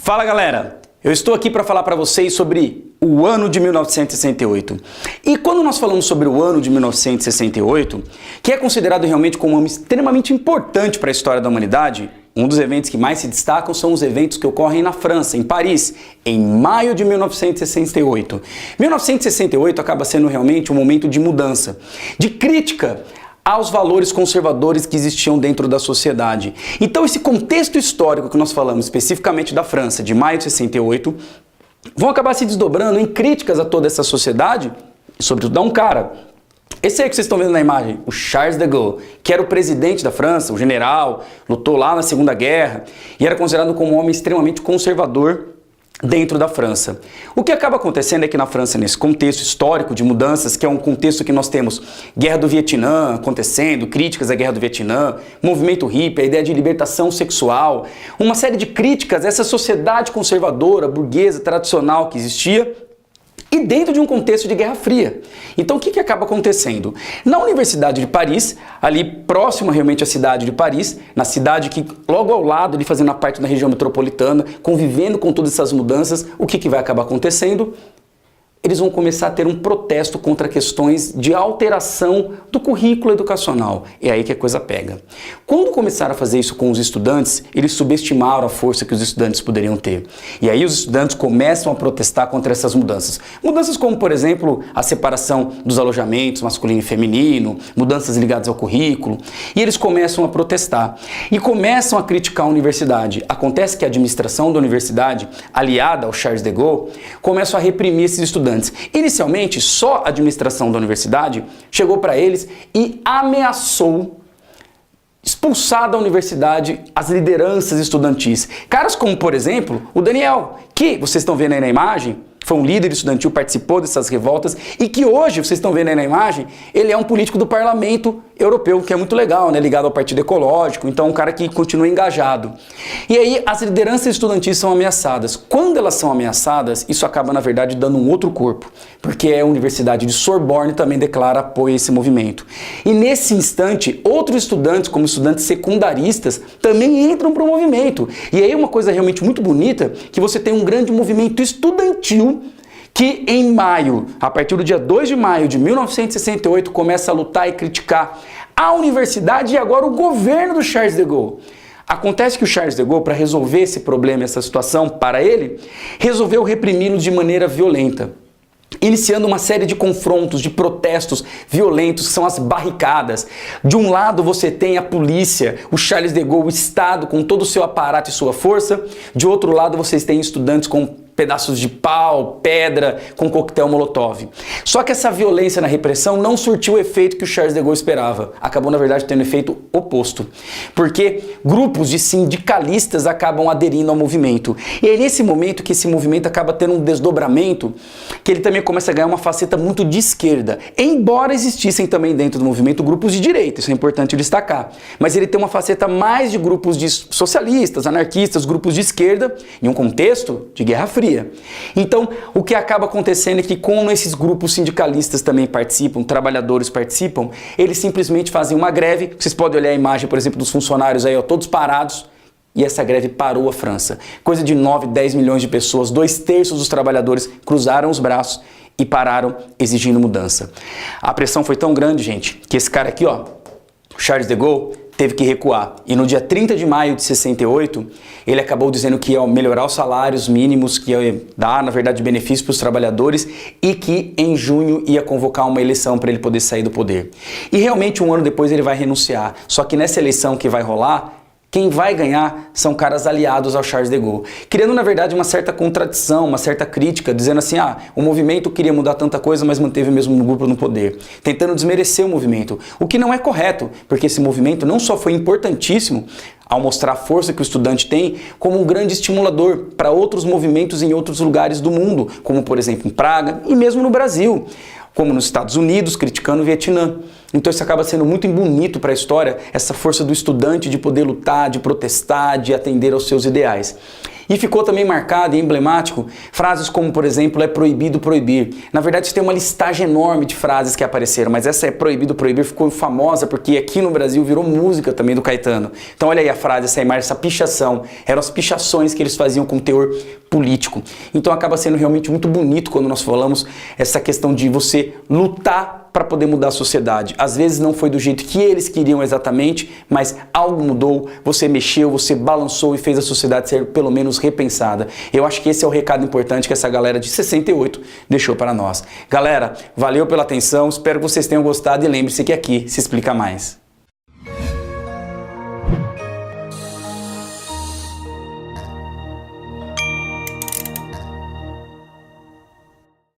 Fala galera, eu estou aqui para falar para vocês sobre o ano de 1968. E quando nós falamos sobre o ano de 1968, que é considerado realmente como um ano extremamente importante para a história da humanidade, um dos eventos que mais se destacam são os eventos que ocorrem na França, em Paris, em maio de 1968. 1968 acaba sendo realmente um momento de mudança, de crítica aos valores conservadores que existiam dentro da sociedade. Então esse contexto histórico que nós falamos, especificamente da França, de maio de 68, vão acabar se desdobrando em críticas a toda essa sociedade, e sobretudo a um cara. Esse aí que vocês estão vendo na imagem, o Charles de Gaulle, que era o presidente da França, o general, lutou lá na Segunda Guerra e era considerado como um homem extremamente conservador dentro da França. O que acaba acontecendo é que na França, nesse contexto histórico de mudanças, que é um contexto que nós temos Guerra do Vietnã acontecendo, críticas à Guerra do Vietnã, movimento hippie, a ideia de libertação sexual, uma série de críticas a essa sociedade conservadora, burguesa, tradicional que existia, e dentro de um contexto de Guerra Fria. Então o que acaba acontecendo? Na Universidade de Paris, ali próximo realmente à cidade de Paris, na cidade que logo ao lado, ali fazendo a parte da região metropolitana, convivendo com todas essas mudanças, o que vai acabar acontecendo? Eles vão começar a ter um protesto contra questões de alteração do currículo educacional. É aí que a coisa pega. Quando começaram a fazer isso com os estudantes, eles subestimaram a força que os estudantes poderiam ter. E aí os estudantes começam a protestar contra essas mudanças. Mudanças como, por exemplo, a separação dos alojamentos masculino e feminino, mudanças ligadas ao currículo. E eles começam a protestar. E começam a criticar a universidade. Acontece que a administração da universidade, aliada ao Charles de Gaulle, começa a reprimir esses estudantes. Inicialmente, só a administração da universidade chegou para eles e ameaçou expulsar da universidade as lideranças estudantis. Caras como, por exemplo, o Daniel, que vocês estão vendo aí na imagem, foi um líder estudantil, participou dessas revoltas e que hoje, vocês estão vendo aí na imagem, ele é um político do Parlamento Europeu, que é muito legal, né? Ligado ao Partido Ecológico, então é um cara que continua engajado. E aí as lideranças estudantis são ameaçadas. Quando elas são ameaçadas, isso acaba na verdade dando um outro corpo, porque a Universidade de Sorbonne também declara apoio a esse movimento. E nesse instante, outros estudantes, como estudantes secundaristas, também entram para o movimento. E aí uma coisa realmente muito bonita, que você tem um grande movimento estudantil que em maio, a partir do dia 2 de maio de 1968, começa a lutar e criticar a universidade e agora o governo do Charles de Gaulle. Acontece que o Charles de Gaulle, para resolver esse problema, essa situação para ele, resolveu reprimi-los de maneira violenta, iniciando uma série de confrontos, de protestos violentos, que são as barricadas. De um lado você tem a polícia, o Charles de Gaulle, o Estado com todo o seu aparato e sua força, de outro lado vocês têm estudantes com pedaços de pau, pedra, com coquetel molotov. Só que essa violência na repressão não surtiu o efeito que o Charles de Gaulle esperava. Acabou, na verdade, tendo efeito oposto. Porque grupos de sindicalistas acabam aderindo ao movimento. E é nesse momento que esse movimento acaba tendo um desdobramento, que ele também começa a ganhar uma faceta muito de esquerda. Embora existissem também dentro do movimento grupos de direita, isso é importante destacar. Mas ele tem uma faceta mais de grupos de socialistas, anarquistas, grupos de esquerda, em um contexto de Guerra Fria. Então, o que acaba acontecendo é que como esses grupos sindicalistas também participam, trabalhadores participam, eles simplesmente fazem uma greve. Vocês podem olhar a imagem, por exemplo, dos funcionários aí, ó, todos parados, e essa greve parou a França. Coisa de 9, 10 milhões de pessoas, 2/3 dos trabalhadores cruzaram os braços e pararam exigindo mudança. A pressão foi tão grande, gente, que esse cara aqui, ó, Charles de Gaulle, teve que recuar. E no dia 30 de maio de 68, ele acabou dizendo que ia melhorar os salários mínimos, que ia dar, na verdade, benefícios para os trabalhadores e que em junho ia convocar uma eleição para ele poder sair do poder. E realmente um ano depois ele vai renunciar. Só que nessa eleição que vai rolar, quem vai ganhar são caras aliados ao Charles de Gaulle, criando na verdade uma certa contradição, uma certa crítica, dizendo assim, o movimento queria mudar tanta coisa, mas manteve o mesmo grupo no poder, tentando desmerecer o movimento, o que não é correto, porque esse movimento não só foi importantíssimo ao mostrar a força que o estudante tem, como um grande estimulador para outros movimentos em outros lugares do mundo, como por exemplo em Praga e mesmo no Brasil, como nos Estados Unidos, criticando o Vietnã. Então isso acaba sendo muito bonito para a história, essa força do estudante de poder lutar, de protestar, de atender aos seus ideais. E ficou também marcado e emblemático frases como, por exemplo, é proibido proibir. Na verdade, tem uma listagem enorme de frases que apareceram, mas essa é proibido proibir ficou famosa porque aqui no Brasil virou música também do Caetano. Então olha aí a frase, essa imagem, essa pichação. Eram as pichações que eles faziam com teor político. Então acaba sendo realmente muito bonito quando nós falamos essa questão de você lutar para poder mudar a sociedade. Às vezes não foi do jeito que eles queriam exatamente, mas algo mudou, você mexeu, você balançou e fez a sociedade ser pelo menos repensada. Eu acho que esse é o recado importante que essa galera de 68 deixou para nós. Galera, valeu pela atenção, espero que vocês tenham gostado e lembre-se que aqui se explica mais.